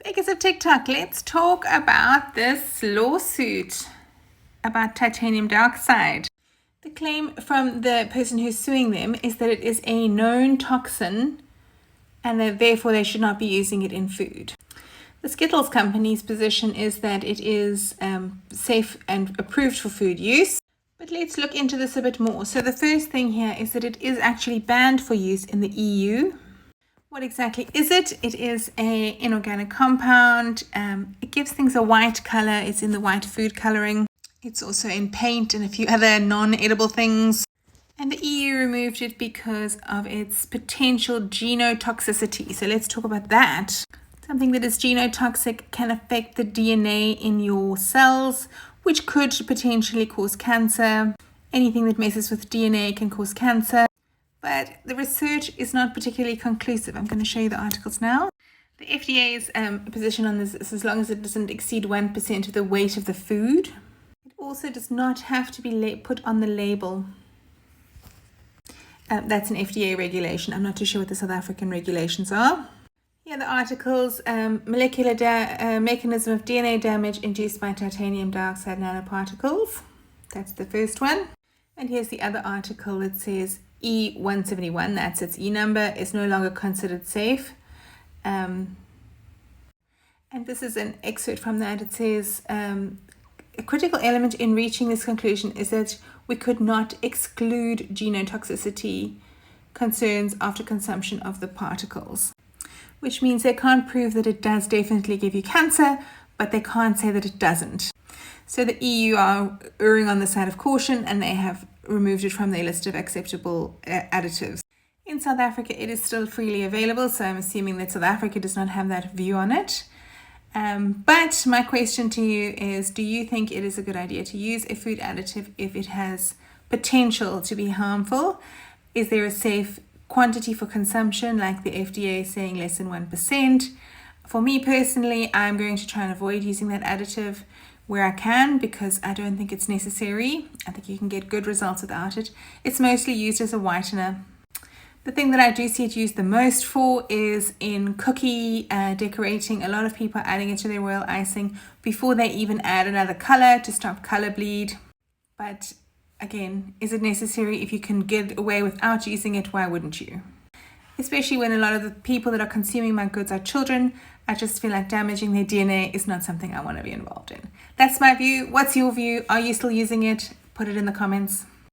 Bakers of TikTok, let's talk about this lawsuit about titanium dioxide. The claim from the person who's suing them is that it is a known toxin and that therefore they should not be using it in food. The Skittles company's position is that it is safe and approved for food use. But let's look into this a bit more. So the first thing here is that it is actually banned for use in the EU. What exactly is it? It is an inorganic compound. It gives things a white color. It's in the white food coloring. It's also in paint and a few other non-edible things. And the EU removed it because of its potential genotoxicity. So let's talk about that. Something that is genotoxic can affect the DNA in your cells, which could potentially cause cancer. Anything that messes with DNA can cause cancer. But the research is not particularly conclusive. I'm going to show you the articles now. The FDA's position on this is as long as it doesn't exceed 1% of the weight of the food. It also does not have to be put on the label. That's an FDA regulation. I'm not too sure what the South African regulations are. Here are the articles. Molecular mechanism of DNA damage induced by titanium dioxide nanoparticles. That's the first one. And here's the other article that says E171, that's its E number, is no longer considered safe. And this is an excerpt from that. It says, a critical element in reaching this conclusion is that we could not exclude genotoxicity concerns after consumption of the particles, which means they can't prove that it does definitely give you cancer, but they can't say that it doesn't. So the EU are erring on the side of caution and they have removed it from their list of acceptable additives. In South Africa, it is still freely available, so I'm assuming that South Africa does not have that view on it. But my question to you is, do you think it is a good idea to use a food additive if it has potential to be harmful? Is there a safe quantity for consumption, like the FDA is saying less than 1%? For me personally, I'm going to try and avoid using that additive where I can because I don't think it's necessary. I think you can get good results without it. It's mostly used as a whitener. The thing that I do see it used the most for is in cookie decorating. A lot of people are adding it to their royal icing before they even add another color to stop color bleed. But again, is it necessary? If you can get away without using it, why wouldn't you? Especially when a lot of the people that are consuming my goods are children. I just feel like damaging their DNA is not something I want to be involved in. That's my view. What's your view? Are you still using it? Put it in the comments.